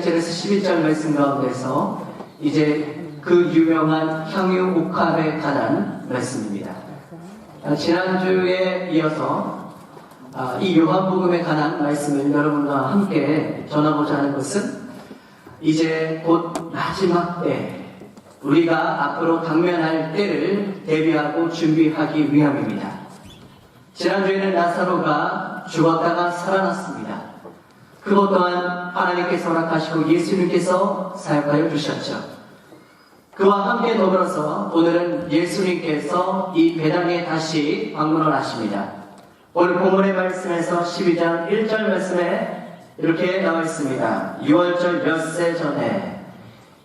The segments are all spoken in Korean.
10절에서 12절 말씀 가운데서 이제 그 유명한 향유 옥합에 관한 말씀입니다. 지난주에 이어서 이 요한복음에 관한 말씀을 여러분과 함께 전하고자 하는 것은 이제 곧 마지막 때 우리가 앞으로 당면할 때를 대비하고 준비하기 위함입니다. 지난주에는 나사로가 죽었다가 살아났습니다. 그것 또한 하나님께서 허락하시고 예수님께서 사역하여 주셨죠. 그와 함께 더불어서 오늘은 예수님께서 이 베다니에 다시 방문을 하십니다. 오늘 본문의 말씀에서 12장 1절 말씀에 이렇게 나와 있습니다. 6월절 엿새 전에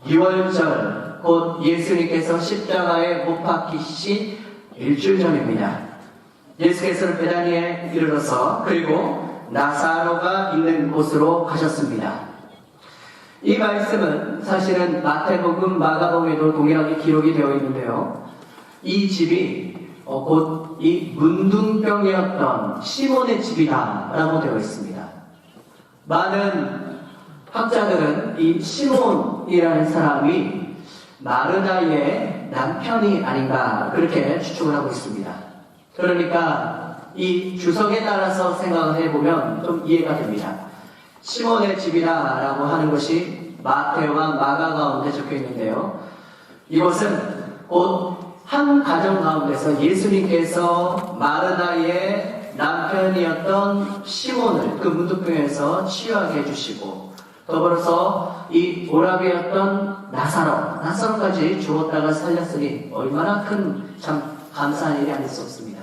6월절 곧 예수님께서 십자가에 못 박히신 일주일 전입니다. 예수께서는 베다니에 이르러서 그리고 나사로가 있는 곳으로 가셨습니다. 이 말씀은 사실은 마태복음, 마가복음에도 동일하게 기록이 되어 있는데요. 이 집이 곧 이 문둥병이었던 시몬의 집이다라고 되어 있습니다. 많은 학자들은 이 시몬이라는 사람이 마르다의 남편이 아닌가 그렇게 추측을 하고 있습니다. 그러니까 이 주석에 따라서 생각을 해보면 좀 이해가 됩니다. 시몬의 집이라고 하는 것이 마태와 마가 가운데 적혀 있는데요. 이것은 곧 한 가정 가운데서 예수님께서 마르다의 남편이었던 시몬을 그 문둥병에서 치유하게 해주시고 더불어서 이 오라비였던 나사로까지 죽었다가 살렸으니 얼마나 큰 참 감사한 일이 아닐 수 없습니다.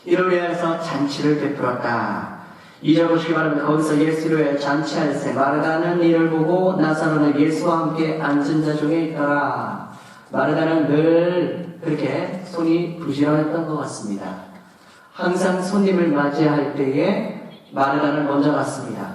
이를 위해서 잔치를 베풀었다. 잊어보시기 바랍니다. 거기서 예수를 잔치할 때 마르다는 이를 보고 나사로는 예수와 함께 앉은 자 중에 있더라. 마르다는 늘 그렇게 손이 부지런했던 것 같습니다. 항상 손님을 맞이할 때에 마르다는 먼저 갔습니다.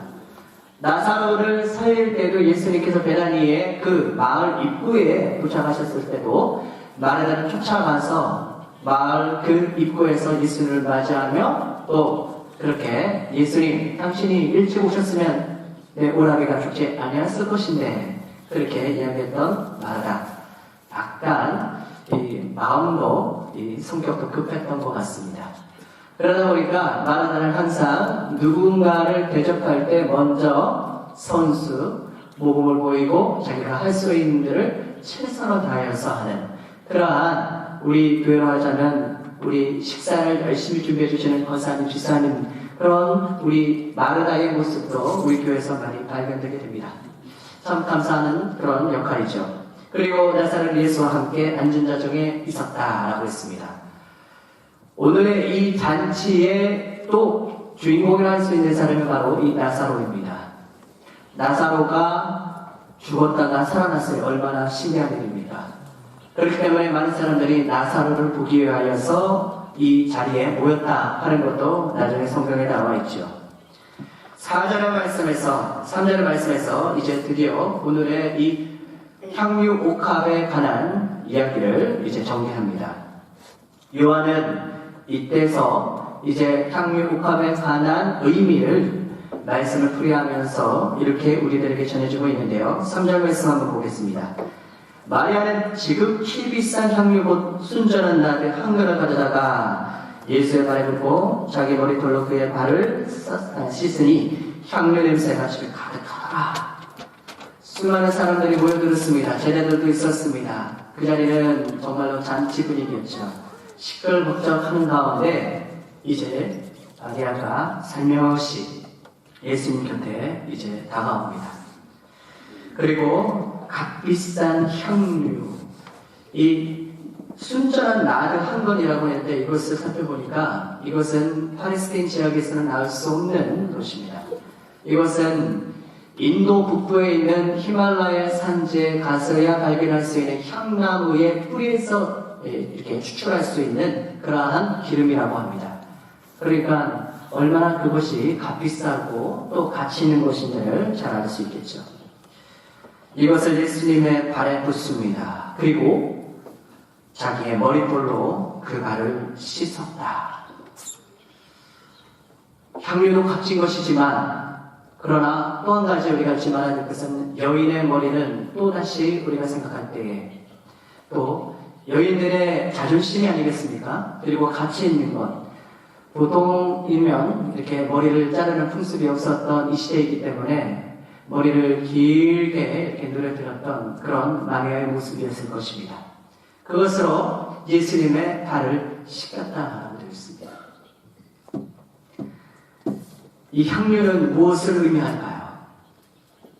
나사로를 살릴 때도 예수님께서 베다니의 그 마을 입구에 도착하셨을 때도 마르다는 쫓아가서 마을 그 입구에서 예수님을 맞이하며 또 그렇게 예수님 당신이 일찍 오셨으면 내 오라비가 죽지 아니했을 것인데 그렇게 이야기했던 마르다. 약간 이 마음도 이 성격도 급했던 것 같습니다. 그러다 보니까 마르다는 항상 누군가를 대접할 때 먼저 선수, 모범을 보이고 자기가 할 수 있는 일을 최선을 다해서 하는 그러한 우리 교회로 하자면 우리 식사를 열심히 준비해 주시는 권사님, 지사님 그런 우리 마르다의 모습도 우리 교회에서 많이 발견되게 됩니다. 참 감사하는 그런 역할이죠. 그리고 나사로는 예수와 함께 앉은 자 중에 있었다라고 했습니다. 오늘의 이 잔치의 또 주인공이라 할 수 있는 사람이 바로 이 나사로입니다. 나사로가 죽었다가 살아났어요. 얼마나 신기한 일입니까? 그렇기 때문에 많은 사람들이 나사로를 보기 위하여서 이 자리에 모였다 하는 것도 나중에 성경에 나와 있죠. 4절의 말씀에서 이제 드디어 오늘의 이 향유 옥합에 관한 이야기를 이제 정리합니다. 요한은 이때서 이제 향유 옥합에 관한 의미를 말씀을 풀이하면서 이렇게 우리들에게 전해주고 있는데요. 3절 말씀 한번 보겠습니다. 마리아는 지극히 비싼 향유 곧 순전한 나드 한 그릇 가져다가 예수의 발에 붓고 자기 머리털로 그의 발을 씻으니 향유 냄새가 집에 가득하더라. 수많은 사람들이 모여들었습니다. 제자들도 있었습니다. 그 자리는 정말로 잔치 분위기였죠. 시끌벅적하는 가운데 이제 마리아가 살며시 예수님 곁에 이제 다가옵니다. 그리고 값비싼 향유, 이 순전한 나드 한 건이라고 했는데 이것을 살펴보니까 이것은 팔레스타인 지역에서는 나올 수 없는 도시입니다. 이것은 인도 북부에 있는 히말라야 산지에 가서야 발견할 수 있는 향나무의 뿌리에서 이렇게 추출할 수 있는 그러한 기름이라고 합니다. 그러니까 얼마나 그것이 값비싸고 또 가치 있는 것인지를 잘 알 수 있겠죠. 이것을 예수님의 발에 붓습니다. 그리고 자기의 머리털로 그 발을 씻었다. 향유도 값진 것이지만 그러나 또 한 가지 우리가 잊지 말아야 될 것은 여인의 머리는 또다시 우리가 생각할 때에 또 여인들의 자존심이 아니겠습니까? 그리고 가치 있는 것. 보통이면 이렇게 머리를 자르는 풍습이 없었던 이 시대이기 때문에 머리를 길게 이렇게 늘어뜨렸던 그런 마리아의 모습이었을 것입니다. 그것으로 예수님의 발을 씻겼다고 되어 있습니다. 이 향유는 무엇을 의미할까요?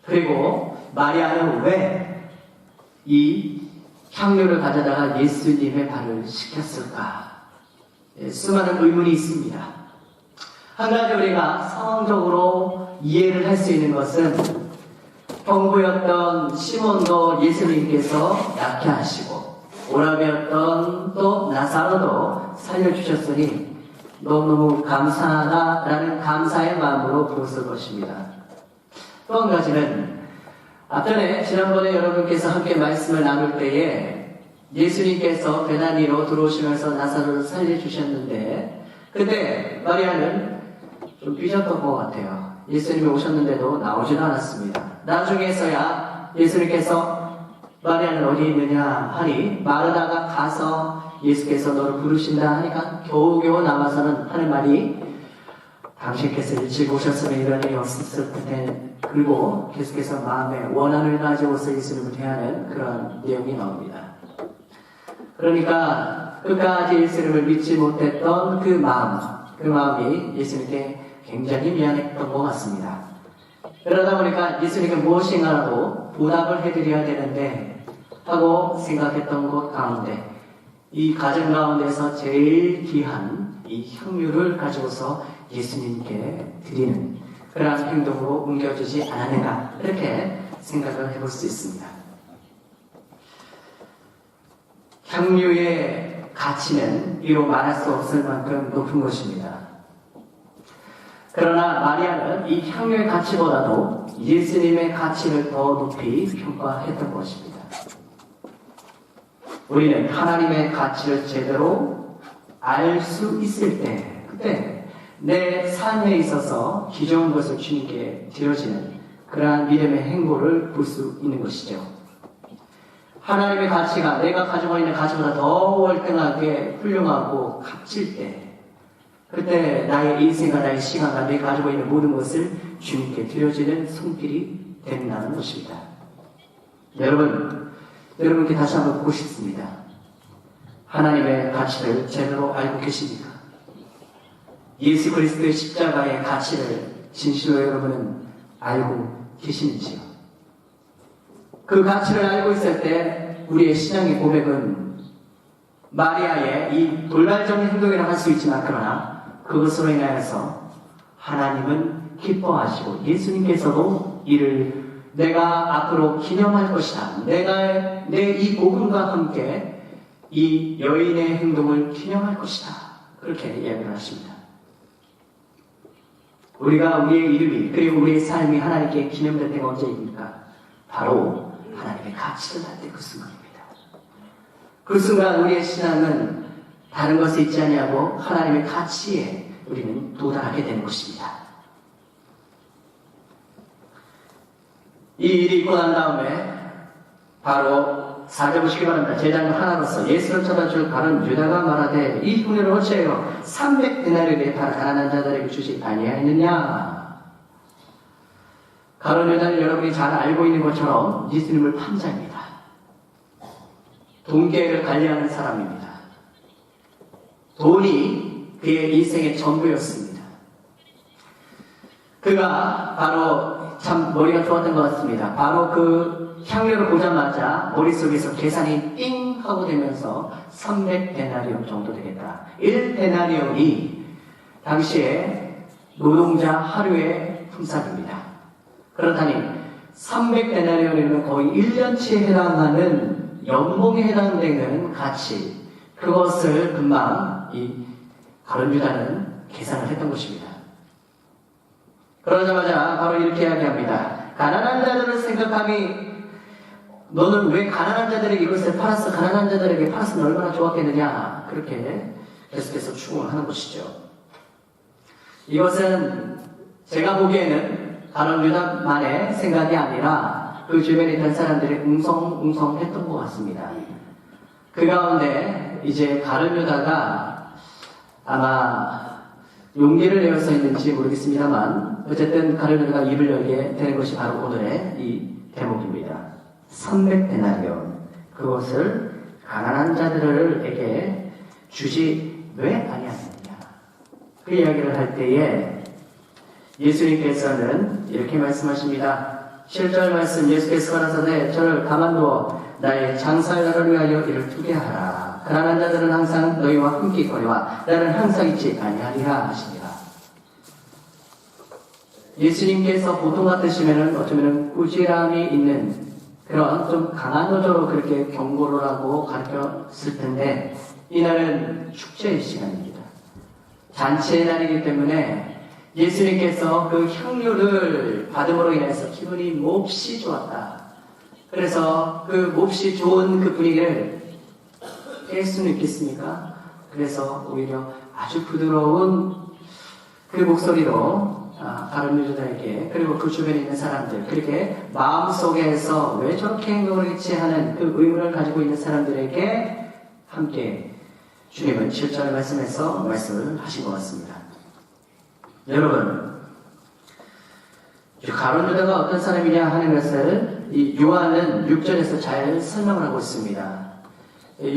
그리고 마리아는 왜 이 향유를 가져다가 예수님의 발을 씻겼을까? 수많은 의문이 있습니다. 한 가지 우리가 상황적으로 이해를 할 수 있는 것은 형부였던 시몬도 예수님께서 낫게 하시고 오라비였던 또 나사로도 살려주셨으니 너무너무 감사하다라는 감사의 마음으로 보았을 것입니다. 또 한 가지는 앞전에 지난번에 여러분께서 함께 말씀을 나눌 때에 예수님께서 베다니로 들어오시면서 나사로를 살려주셨는데 그때 마리아는 좀 삐졌던 것 같아요. 예수님이 오셨는데도 나오지도 않았습니다. 나중에서야 예수님께서 마리아는 어디 있느냐 하니 마르다가 가서 예수께서 너를 부르신다 하니까 겨우겨우 나와서는 하는 말이 당신께서 일찍 오셨으면 이런 일이 없었을 텐데 그리고 계속해서 마음에 원한을 가지고서 예수님을 대하는 그런 내용이 나옵니다. 그러니까 끝까지 예수님을 믿지 못했던 그 마음이 예수님께 굉장히 미안했던 것 같습니다. 그러다 보니까 예수님께 무엇인가라도 보답을 해드려야 되는데 하고 생각했던 것 가운데 이 가정 가운데서 제일 귀한 이 향유를 가지고서 예수님께 드리는 그러한 행동으로 옮겨지지 않았는가 이렇게 생각을 해볼 수 있습니다. 향유의 가치는 이로 말할 수 없을 만큼 높은 것입니다. 그러나 마리아는 이 향유의 가치보다도 예수님의 가치를 더 높이 평가했던 것입니다. 우리는 하나님의 가치를 제대로 알 수 있을 때 그때 내 삶에 있어서 기존 것을 주님께 드려지는 그러한 믿음의 행보를 볼 수 있는 것이죠. 하나님의 가치가 내가 가지고 있는 가치보다 더 월등하게 훌륭하고 값질 때 그때 나의 인생과 나의 시간과 내가 가지고 있는 모든 것을 주님께 드려지는 손길이 된다는 것입니다. 여러분께 다시 한번 보고 싶습니다. 하나님의 가치를 제대로 알고 계십니까? 예수 그리스도의 십자가의 가치를 진실로 여러분은 알고 계시는지요? 그 가치를 알고 있을 때 우리의 신앙의 고백은 마리아의 이 돌발적인 행동이라고 할 수 있지만 그러나 그것으로 인하여서 하나님은 기뻐하시고 예수님께서도 이를 내가 앞으로 기념할 것이다. 내가 내 이 복음과 함께 이 여인의 행동을 기념할 것이다. 그렇게 이야기를 하십니다. 우리가 우리의 이름이 그리고 우리의 삶이 하나님께 기념될 때가 언제입니까? 바로 하나님의 가치를 할 때 그 순간입니다. 그 순간 우리의 신앙은 다른 것에 있지 아니하고 하나님의 가치에 우리는 도달하게 되는 것입니다. 이 일이 있고 난 다음에 바로 4절 보시기 바랍니다. 제자는 하나로서 예수를 찾아줄 가는 유다가 말하되 이 흉내를 어찌하여 300데나리온의 가난한 자들에게 주지 아니하였느냐. 가룟 유다는 여러분이 잘 알고 있는 것처럼 예수님을 판자입니다. 돈계를 관리하는 사람입니다. 돈이 그의 인생의 전부였습니다. 그가 바로 참 머리가 좋았던 것 같습니다. 바로 그 향료를 보자마자 머릿속에서 계산이 띵 하고 되면서 300데나리온 정도 되겠다. 1데나리온이 당시에 노동자 하루의 품삯입니다. 그렇다니 300데나리온이면 거의 1년치에 해당하는 연봉에 해당되는 가치, 그것을 금방 이 가룟 유다는 계산을 했던 것입니다. 그러자마자 바로 이렇게 이야기합니다. 가난한 자들을 생각함이 너는 왜 가난한 자들에게 이것을 팔았어? 가난한 자들에게 팔았으면 얼마나 좋았겠느냐? 그렇게 계속해서 추궁을 하는 것이죠. 이것은 제가 보기에는 가룟 유다만의 생각이 아니라 그 주변에 있던 사람들이 웅성웅성했던 것 같습니다. 그 가운데 이제 가룟 유다가 아마 용기를 내어서 있는지 모르겠습니다만 어쨌든 가룟 유다가 입을 열게 되는 것이 바로 오늘의 이 대목입니다. 300데나리온 그것을 가난한 자들에게 주지 왜 아니하느냐. 그 이야기를 할 때에 예수님께서는 이렇게 말씀하십니다. 7절 말씀 예수께서 가라사대 저를 가만두어 나의 장사를 위하여 이를 두게 하라. 가난한 자들은 항상 너희와 함께 있거니와 나는 항상 있지 아니하리라 하시니라. 예수님께서 보통 같으시면은 어쩌면은 꾸지람이 있는 그런 좀 강한 어조로 그렇게 경고를 하고 가르쳤을 텐데 이날은 축제의 시간입니다. 잔치의 날이기 때문에 예수님께서 그 향료를 받음으로 인해서 기분이 몹시 좋았다. 그래서 그 몹시 좋은 그 분위기를 깰 수는 있겠습니까? 그래서 오히려 아주 부드러운 그 목소리로 가룟 유다에게 그리고 그 주변에 있는 사람들 그렇게 마음속에서 왜 저렇게 행동을 했지 하는 그 의문을 가지고 있는 사람들에게 함께 주님은 7절 말씀에서 말씀을 하신 것 같습니다. 여러분 가룟 유다가 어떤 사람이냐 하는 것을 이 요한은 6절에서 잘 설명을 하고 있습니다.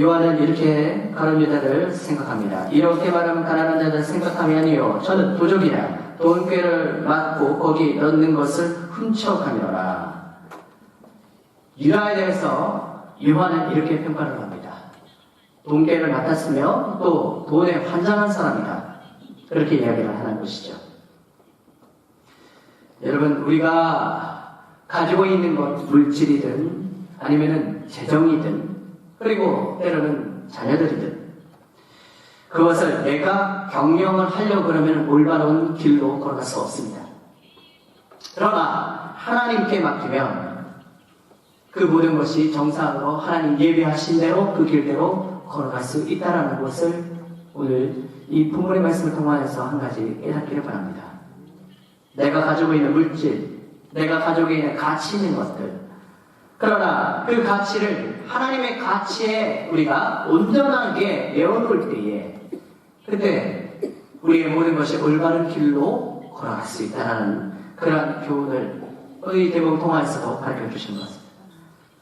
요한은 이렇게 가룟 유다를 생각합니다. 이렇게 말하면 가난한 자들 생각함이 아니요 저는 도적이라 돈꾀를 맞고 거기 넣는 것을 훔쳐가며라. 유다에 대해서 요한은 이렇게 평가를 합니다. 돈꾀를 맡았으며 또 돈에 환장한 사람이다. 그렇게 이야기를 하는 것이죠. 여러분 우리가 가지고 있는 것 물질이든 아니면은 재정이든 그리고 때로는 자녀들이든 그것을 내가 경영을 하려고 그러면 올바른 길로 걸어갈 수 없습니다. 그러나 하나님께 맡기면 그 모든 것이 정상으로 하나님 예비하신 대로 그 길대로 걸어갈 수 있다는 것을 오늘 이 본문의 말씀을 통하여서 한 가지 깨닫기를 바랍니다. 내가 가지고 있는 물질, 내가 가지고 있는 가치 있는 것들 그러나 그 가치를 하나님의 가치에 우리가 온전하게 내어놓을 때에 그때 우리의 모든 것이 올바른 길로 걸어갈 수 있다는 그런 교훈을 이 대목을 통해서도 가르쳐 주신 것 같습니다.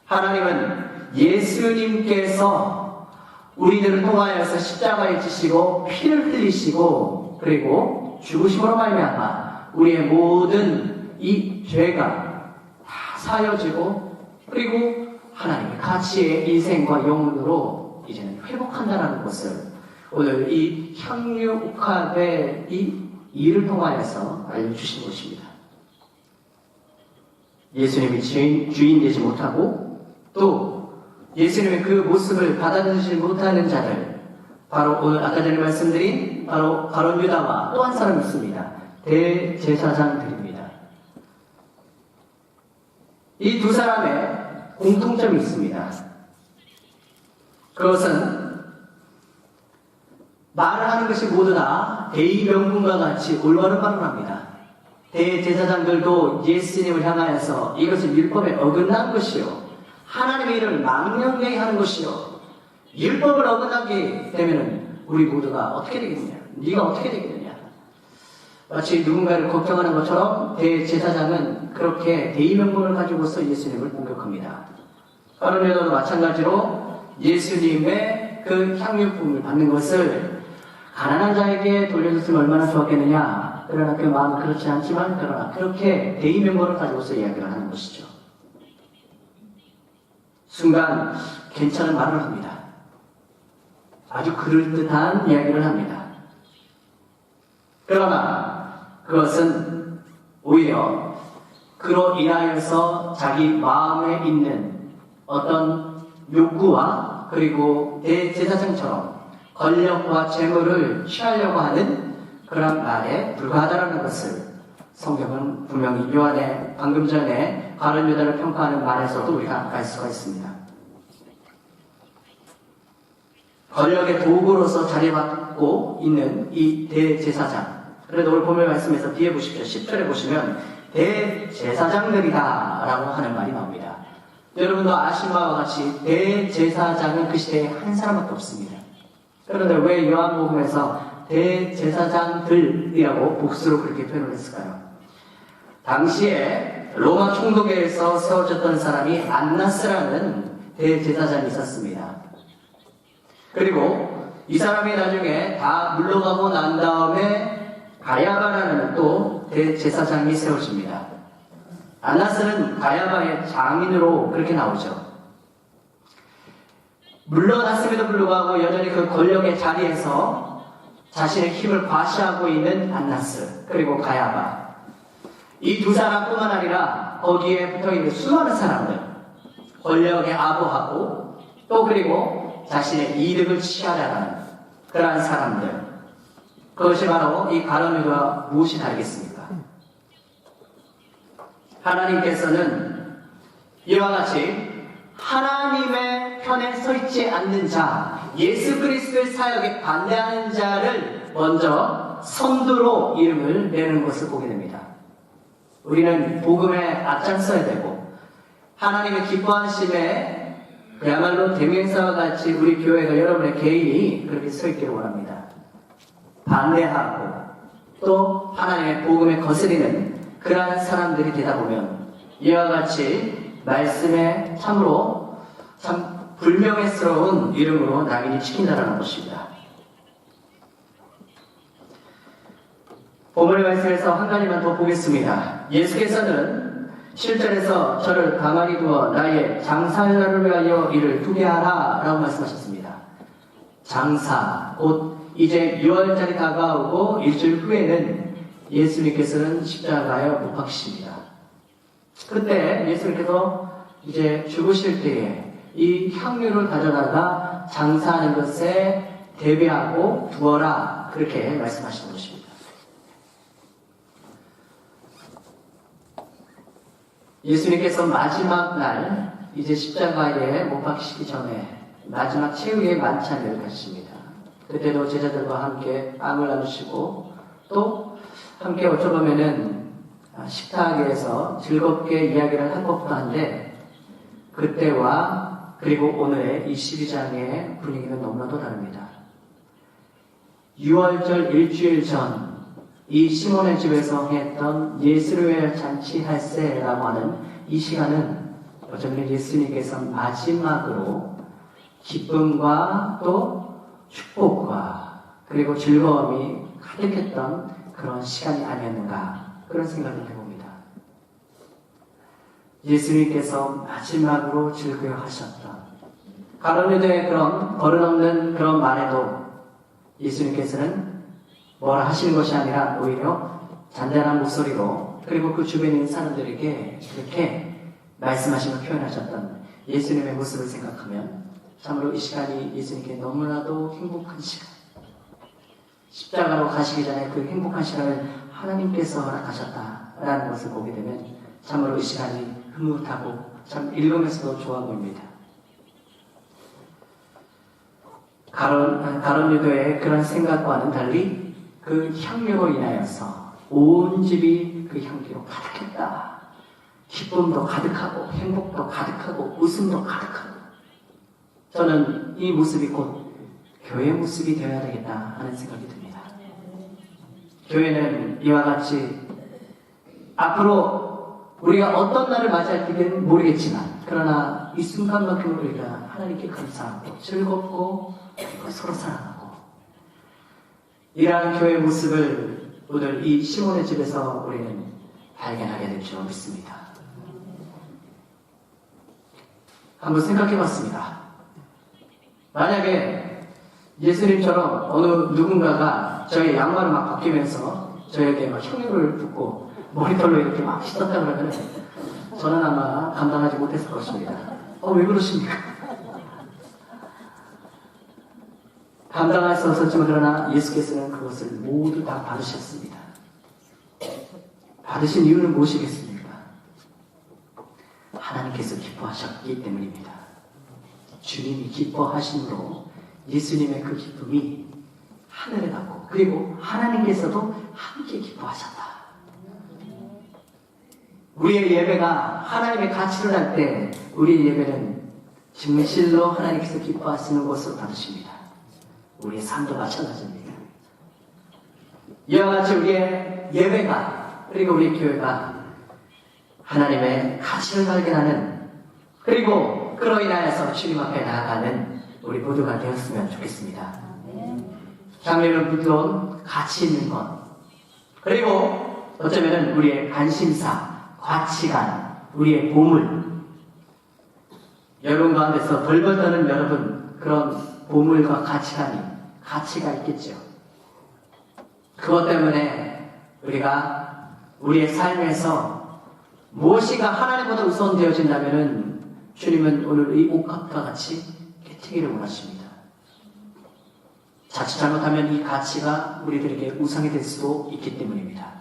하나님은 예수님께서 우리들을 통하여서 십자가에 지시고 피를 흘리시고 그리고 죽으심으로 말미암아 우리의 모든 이 죄가 다 사여지고 그리고 하나님의 가치의 인생과 영혼으로 이제는 회복한다는 것을 오늘 이 향유옥합의 이 일을 통하여서 알려주신 것입니다. 예수님이 주인 되지 못하고 또 예수님의 그 모습을 받아들이지 못하는 자들 바로 오늘 아까 전에 말씀드린 바로 가룟 유다와 또 한 사람 있습니다. 대제사장들입니다. 이 두 사람의 공통점이 있습니다. 그것은 말을 하는 것이 모두 다 대의명분과 같이 올바른 말을 합니다. 대제사장들도 예수님을 향하여서 이것은 율법에 어긋난 것이요 하나님의 일을 망령되게 하는 것이요 율법을 어긋나게 되면 우리 모두가 어떻게 되겠느냐 네가 어떻게 되겠느냐 마치 누군가를 걱정하는 것처럼 대제사장은 그렇게 대의명분을 가지고서 예수님을 공격합니다. 가룟 유다도 마찬가지로 예수님의 그 향유품을 받는 것을 가난한 자에게 돌려줬으면 얼마나 좋았겠느냐. 그러나 그 마음은 그렇지 않지만 그러나 그렇게 대의명분을 가지고서 이야기를 하는 것이죠. 순간 괜찮은 말을 합니다. 아주 그럴듯한 이야기를 합니다. 그러나 그것은 오히려 그로 인하여서 자기 마음에 있는 어떤 욕구와 그리고 대제사장처럼 권력과 재물을 취하려고 하는 그런 말에 불과하다는 것을 성경은 분명히 요한의 방금 전에 가룟 유다를 평가하는 말에서도 우리가 알 수가 있습니다. 권력의 도구로서 자리받고 있는 이 대제사장. 그래도 오늘 본문 말씀에서 뒤에 보십시오. 10절에 보시면 대제사장들이다 라고 하는 말이 나옵니다. 여러분도 아신 바와 같이 대제사장은 그 시대에 한 사람밖에 없습니다. 그런데 왜 요한복음에서 대제사장들이라고 복수로 그렇게 표현을 했을까요? 당시에 로마 총독에서 세워졌던 사람이 안나스라는 대제사장이 있었습니다. 그리고 이 사람이 나중에 다 물러가고 난 다음에 가야바라는 또 대제사장이 세워집니다. 안나스는 가야바의 장인으로 그렇게 나오죠. 물러났음에도 불구하고 여전히 그 권력의 자리에서 자신의 힘을 과시하고 있는 안나스, 그리고 가야바. 이 두 사람뿐만 아니라 거기에 붙어있는 수많은 사람들, 권력에 아부하고 또 그리고 자신의 이득을 취하려는 그러한 사람들, 그것이 바로 이 가룟 유다와 무엇이 다르겠습니까? 하나님께서는 이와 같이 하나님의 편에 서 있지 않는 자, 예수 그리스도의 사역에 반대하는 자를 먼저 선두로 이름을 내는 것을 보게 됩니다. 우리는 복음에 앞장서야 되고 하나님의 기뻐하심에 그야말로 대명사와 같이 우리 교회가 여러분의 개인이 그렇게 서 있기를 원합니다. 반대하고 또 하나님의 복음에 거스리는 그러한 사람들이 되다 보면 이와 같이 말씀에 참으로 참 불명예스러운 이름으로 낙인이 찍힌다는 것입니다. 본문의 말씀에서 한 가지만 더 보겠습니다. 예수께서는 7절에서 저를 가만히 두어 나의 장사를 위하여 이를 두게 하라 라고 말씀하셨습니다. 장사, 곧 이제 6월달이 다가오고 일주일 후에는 예수님께서는 십자가에 못 박히십니다. 그때 예수님께서 이제 죽으실 때에 이 향유를 가져다가 장사하는 것에 대비하고 두어라 그렇게 말씀하신 것입니다. 예수님께서 마지막 날 이제 십자가에 못 박히시기 전에 마지막 최후의 만찬을 가십니다. 그때도 제자들과 함께 빵을 나누시고 또 함께 어쩌보면은 식탁에서 즐겁게 이야기를 한 것도 한데 그때와 그리고 오늘의 이 12장의 분위기는 너무나도 다릅니다. 6월절 일주일 전 이 시몬의 집에서 했던 예수를 위하여 잔치할세라고 하는 이 시간은 어쩌면 예수님께서 마지막으로 기쁨과 또 축복과 그리고 즐거움이 가득했던 그런 시간이 아니었는가 그런 생각을 해봅니다. 예수님께서 마지막으로 즐거워하셨던 가룟 유다의 그런 버릇없는 그런 말에도 예수님께서는 뭐라 하시는 것이 아니라 오히려 잔잔한 목소리로 그리고 그 주변에 있는 사람들에게 이렇게 말씀하시며 표현하셨던 예수님의 모습을 생각하면 참으로 이 시간이 예수님께 너무나도 행복한 시간, 십자가로 가시기 전에 그 행복한 시간을 하나님께서 허락하셨다라는 것을 보게 되면 참으로 이 시간이 흐뭇하고 참 읽으면서도 좋아 보입니다. 가룟 유다의 그런 생각과는 달리 그 향유로 인하여서 온 집이 그 향기로 가득했다. 기쁨도 가득하고 행복도 가득하고 웃음도 가득하고 저는 이 모습이 곧 교회의 모습이 되어야 되겠다 하는 생각이 듭니다. 교회는 이와 같이 앞으로 우리가 어떤 날을 맞이할지는 모르겠지만 그러나 이 순간만큼 우리가 하나님께 감사하고 즐겁고 서로 사랑하고 이러한 교회의 모습을 오늘 이 시몬의 집에서 우리는 발견하게 될 줄 믿습니다. 한번 생각해 봤습니다. 만약에 예수님처럼 어느 누군가가 저의 양말을 막 벗기면서 저에게 막 향유를 붓고 머리털로 이렇게 막 씻었다 그러면 저는 아마 감당하지 못했을 것입니다. 왜 그러십니까? 감당할 수 없었지만 그러나 예수께서는 그것을 모두 다 받으셨습니다. 받으신 이유는 무엇이겠습니까? 하나님께서 기뻐하셨기 때문입니다. 주님이 기뻐하심으로 예수님의 그 기쁨이 하늘에 닿고 그리고 하나님께서도 함께 기뻐하셨다. 우리의 예배가 하나님의 가치를 할 때 우리의 예배는 진실로 하나님께서 기뻐하시는 것으로 받으십니다. 우리의 삶도 마찬가지입니다. 이와 같이 우리의 예배가 그리고 우리 교회가 하나님의 가치를 발견하는 그리고 그로 인하여서 주님 앞에 나아가는 우리 모두가 되었으면 좋겠습니다. 장례는 물론 가치 있는 것 그리고 어쩌면 우리의 관심사, 가치관, 우리의 보물 여러분 가운데서 벌벌 떠는 여러분 그런 보물과 가치가 있겠죠. 그것 때문에 우리가 우리의 삶에서 무엇이가 하나님보다 우선되어진다면 주님은 오늘 이 옥합과 같이 깨트기를 원하십니다. 자칫 잘못하면 이 가치가 우리들에게 우상이 될 수도 있기 때문입니다.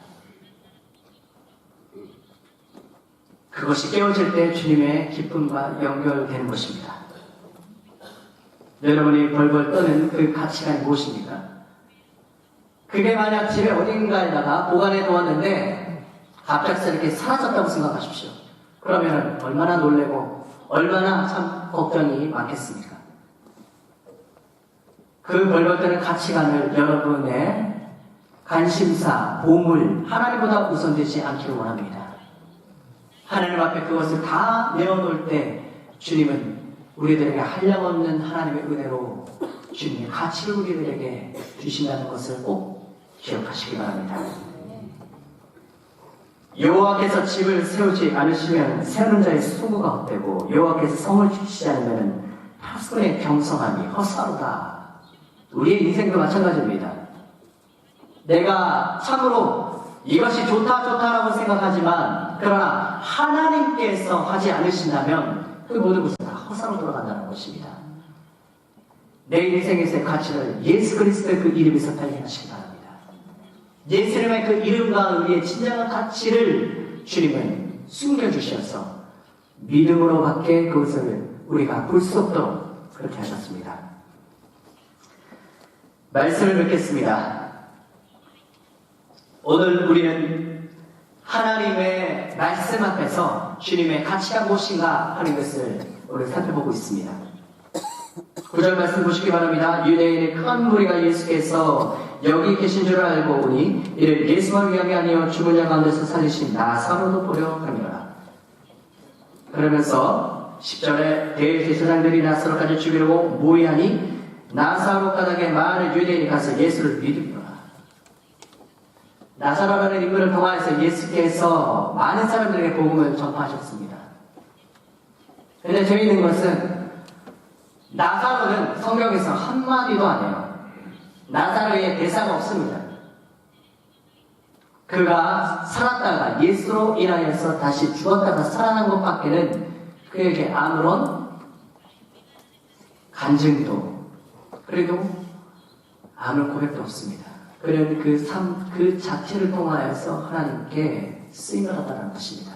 그것이 깨어질 때 주님의 기쁨과 연결되는 것입니다. 여러분이 벌벌 떠는 그 가치가 무엇입니까? 그게 만약 집에 어딘가에다가 보관해 놓았는데 갑작스럽게 사라졌다고 생각하십시오. 그러면 얼마나 놀래고 얼마나 참 걱정이 많겠습니까? 그 벌벌 떠는 가치관을 여러분의 관심사, 보물, 하나님보다 우선되지 않기를 원합니다. 하나님 앞에 그것을 다 내어놓을 때 주님은 우리들에게 한량없는 하나님의 은혜로 주님의 가치를 우리들에게 주신다는 것을 꼭 기억하시기 바랍니다. 여호와께서 집을 세우지 않으시면 세우는 자의 수고가 헛되고 여호와께서 성을 지키지 않으면 파수꾼의 경성함이 헛사로다. 우리의 인생도 마찬가지입니다. 내가 참으로 이것이 좋다라고 생각하지만 그러나 하나님께서 하지 않으신다면 그 모든 것은 다 허사로 돌아간다는 것입니다. 내 인생에서의 가치를 예수 그리스도의 그 이름에서 발견하시기 바랍니다. 예수님의 그 이름과 의의 진정한 가치를 주님은 숨겨주셔서 믿음으로밖에 그것을 우리가 볼 수 없도록 그렇게 하셨습니다. 말씀을 뵙겠습니다. 오늘 우리는 하나님의 말씀 앞에서 주님의 가치가 무엇인가 하는 것을 오늘 살펴보고 있습니다. 9절 말씀 보시기 바랍니다. 유대인의 큰 무리가 예수께서 여기 계신 줄 알고 보니 이를 예수만 위함이 아니요 죽은 자 가운데서 살리신 나사로도 보려 함이라. 그러면서 10절에 대제사장들이 나사로까지 죽이려고 모의하니 나사로 가닥에 많은 유대인이 가서 예수를 믿으리라. 나사로라는 인물을 통하여서 예수께서 많은 사람들에게 복음을 전파하셨습니다. 그런데 재미있는 것은 나사로는 성경에서 한마디도 안 해요. 나사로의 대사가 없습니다. 그가 살았다가 예수로 인하여서 다시 죽었다가 살아난 것밖에는 그에게 아무런 간증도 그리고 아무런 고백도 없습니다. 그는 그 삶, 그 자체를 통하여서 하나님께 쓰임을 받았다는 것입니다.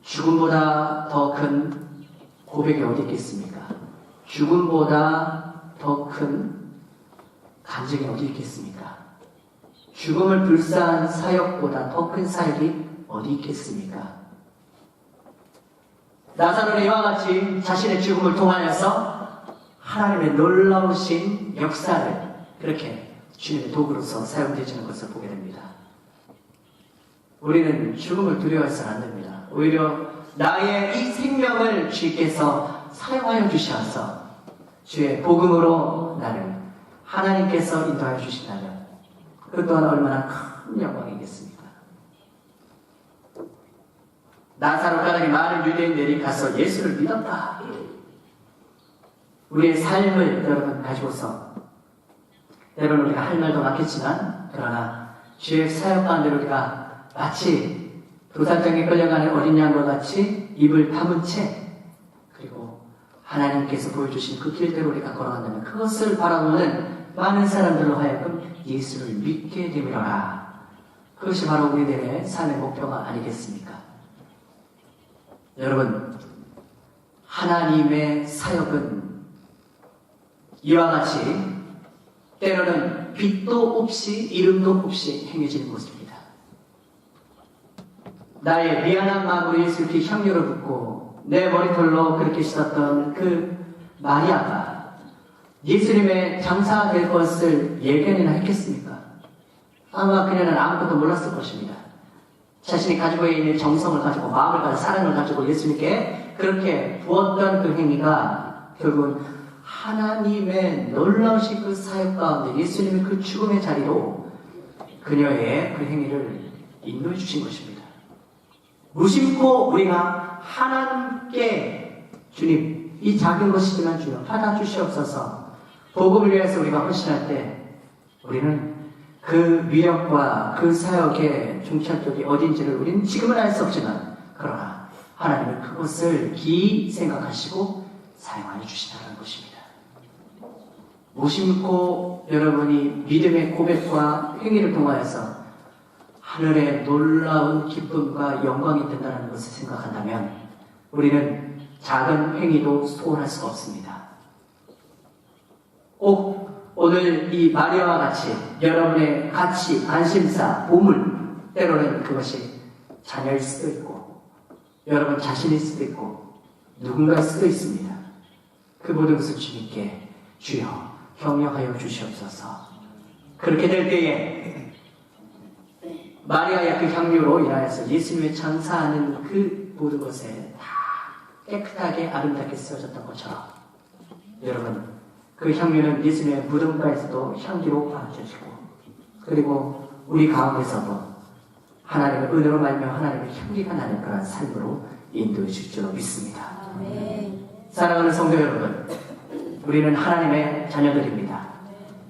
죽음보다 더 큰 고백이 어디 있겠습니까? 죽음보다 더 큰 간증이 어디 있겠습니까? 죽음을 불사한 사역보다 더 큰 사역이 어디 있겠습니까? 나사로는 이와 같이 자신의 죽음을 통하여서 하나님의 놀라우신 역사를 그렇게 주님의 도구로서 사용되시는 것을 보게 됩니다. 우리는 죽음을 두려워해서는 안 됩니다. 오히려 나의 이 생명을 주께서 사용하여 주셔서 주의 복음으로 나를 하나님께서 인도하여 주신다면 그 또한 얼마나 큰 영광이겠습니까? 나사로 가닥에 많은 유대인들이 가서 예수를 믿었다. 우리의 삶을 여러분 가지고서 때로는 우리가 할 말도 많겠지만 그러나 주의 사역 가운데 우리가 마치 도살장에 끌려가는 어린 양과 같이 입을 다문 채 그리고 하나님께서 보여주신 그 길대로 우리가 걸어간다면 그것을 바라보는 많은 사람들로 하여금 예수를 믿게 되리라. 그것이 바로 우리들의 삶의 목표가 아니겠습니까? 여러분, 하나님의 사역은 이와 같이 때로는 빛도 없이 이름도 없이 행해지는 것입니다. 나의 미안한 마음으로 예수께 향유를 붓고 내 머리털로 그렇게 씻었던 그 마리아가 예수님의 장사가 될 것을 예견이나 했겠습니까? 아마 그녀는 아무것도 몰랐을 것입니다. 자신이 가지고 있는 정성을 가지고 마음을 가지고 사랑을 가지고 예수님께 그렇게 부었던 그 행위가 결국은 하나님의 놀라우신 그 사역 가운데 예수님의 그 죽음의 자리로 그녀의 그 행위를 인도해 주신 것입니다. 무심코 우리가 하나님께 주님 이 작은 것이지만 주여 받아주시옵소서 복음을 위해서 우리가 헌신할 때 우리는 그 위력과 그 사역의 중찰적이 어딘지를 우리는 지금은 알 수 없지만 그러나 하나님은 그것을 기이 생각하시고 사용하여 주시다는 것입니다. 무심코 여러분이 믿음의 고백과 행위를 통하여서 하늘의 놀라운 기쁨과 영광이 된다는 것을 생각한다면 우리는 작은 행위도 소홀할 수가 없습니다. 꼭 오늘 이 마리아와 같이 여러분의 가치, 관심사, 보물 때로는 그것이 자녀일 수도 있고 여러분 자신일 수도 있고 누군가일 수도 있습니다. 그 모든 것을 주님께 주여 경영하여 주시옵소서. 그렇게 될 때에 마리아의 그 향유로 인하여서 예수님의 장사하는 그 모든 것에 다 깨끗하게 아름답게 쓰여졌던 것처럼 여러분 그 향유는 예수님의 무덤가에서도 향기로 받아주시고 그리고 우리 가운데서도 하나님의 은혜로 말며 하나님의 향기가 나는 그런 삶으로 인도해 주실 줄로 믿습니다. 사랑하는 성도 여러분, 우리는 하나님의 자녀들입니다.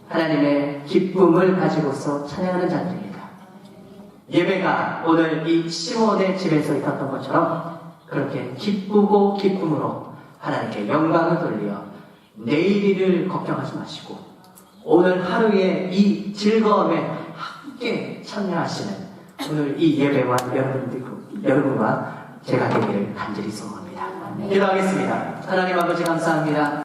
하나님의 기쁨을 가지고서 찬양하는 자들입니다. 예배가 오늘 이 시몬의 집에서 있었던 것처럼 그렇게 기쁘고 기쁨으로 하나님께 영광을 돌려 내일 일을 걱정하지 마시고 오늘 하루의 이 즐거움에 함께 참여하시는 오늘 이 예배와 여러분과 제가 되기를 간절히 소원합니다. 기도하겠습니다. 하나님 아버지 감사합니다.